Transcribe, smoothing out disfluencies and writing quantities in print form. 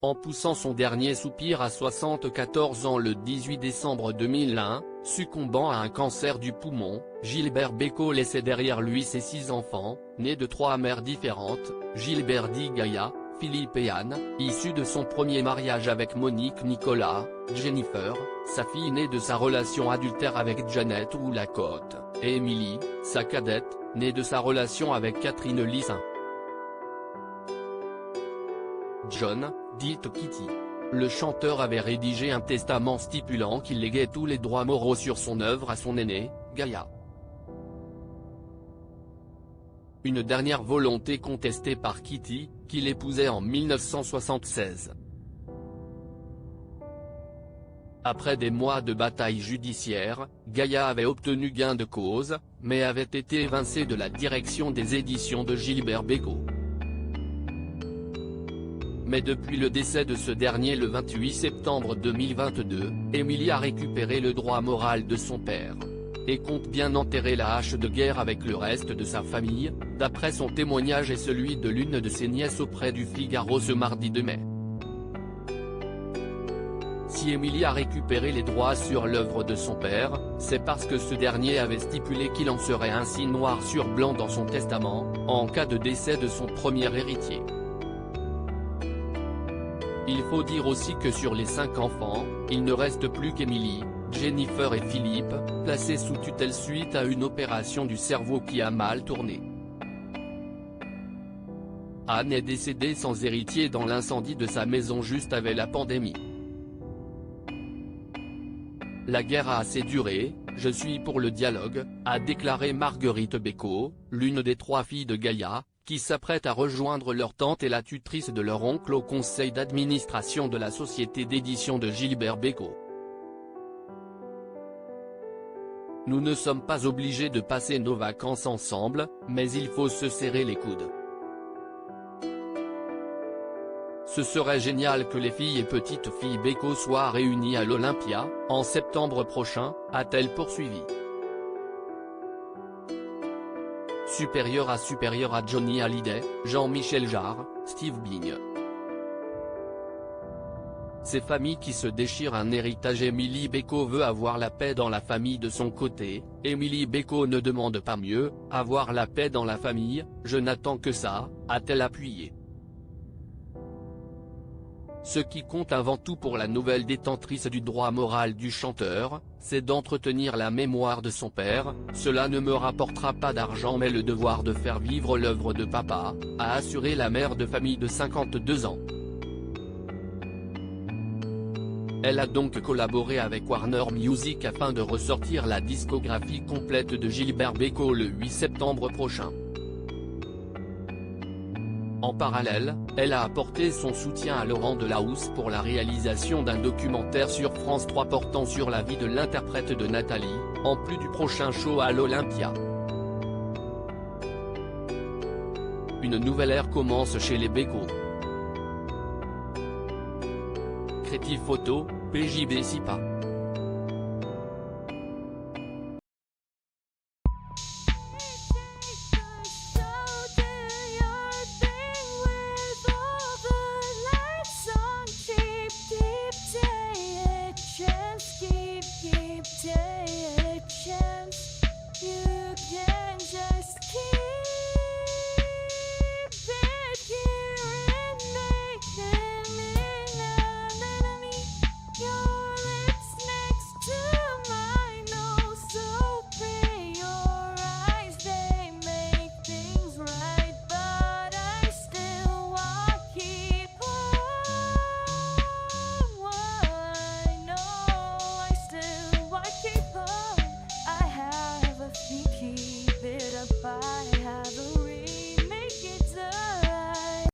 en poussant son dernier soupir à 74 ans le 18 décembre 2001, succombant à un cancer du poumon, Gilbert Bécaud laissait derrière lui ses 6 enfants, nés de 3 mères différentes, Gilbert dit Gaïa, Philippe et Anne, issus de son premier mariage avec Monique Nicolas, Jennifer, sa fille née de sa relation adultère avec Janet Woolacott, et Emily, sa cadette, née de sa relation avec Catherine Lissin. John, dite Kitty. Le chanteur avait rédigé un testament stipulant qu'il léguait tous les droits moraux sur son œuvre à son aînée, Gaïa. Une dernière volonté contestée par Kitty, qu'il épousait en 1976. Après des mois de bataille judiciaire, Gaïa avait obtenu gain de cause, mais avait été évincée de la direction des éditions de Gilbert Bécaud. Mais depuis le décès de ce dernier le 28 septembre 2022, Emily a récupéré le droit moral de son père. Et compte bien enterrer la hache de guerre avec le reste de sa famille, d'après son témoignage et celui de l'une de ses nièces auprès du Figaro ce mardi 2 mai. Si Emily a récupéré les droits sur l'œuvre de son père, c'est parce que ce dernier avait stipulé qu'il en serait ainsi noir sur blanc dans son testament, en cas de décès de son premier héritier. Il faut dire aussi que sur les 5 enfants, il ne reste plus qu'Emily, Jennifer et Philippe, placés sous tutelle suite à une opération du cerveau qui a mal tourné. Anne est décédée sans héritier dans l'incendie de sa maison juste avant la pandémie. La guerre a assez duré, je suis pour le dialogue, a déclaré Marguerite Bécaud, l'une des 3 filles de Gaïa, qui s'apprête à rejoindre leur tante et la tutrice de leur oncle au conseil d'administration de la société d'édition de Gilbert Bécaud. Nous ne sommes pas obligés de passer nos vacances ensemble, mais il faut se serrer les coudes. Ce serait génial que les filles et petites filles Bécaud soient réunies à l'Olympia, en septembre prochain, a-t-elle poursuivi. Supérieur à Johnny Hallyday, Jean-Michel Jarre, Steve Bing. Ces familles qui se déchirent un héritage. Emily Bécaud veut avoir la paix dans la famille de son côté, Emily Bécaud ne demande pas mieux, avoir la paix dans la famille, je n'attends que ça, a-t-elle appuyé. Ce qui compte avant tout pour la nouvelle détentrice du droit moral du chanteur, c'est d'entretenir la mémoire de son père, cela ne me rapportera pas d'argent mais le devoir de faire vivre l'œuvre de papa, a assuré la mère de famille de 52 ans. Elle a donc collaboré avec Warner Music afin de ressortir la discographie complète de Gilbert Bécaud le 8 septembre prochain. En parallèle, elle a apporté son soutien à Laurent Delahousse pour la réalisation d'un documentaire sur France 3 portant sur la vie de l'interprète de Nathalie, en plus du prochain show à l'Olympia. Une nouvelle ère commence chez les Bécaud. Créative Photo, PJB SIPA. Keep take a chance, you can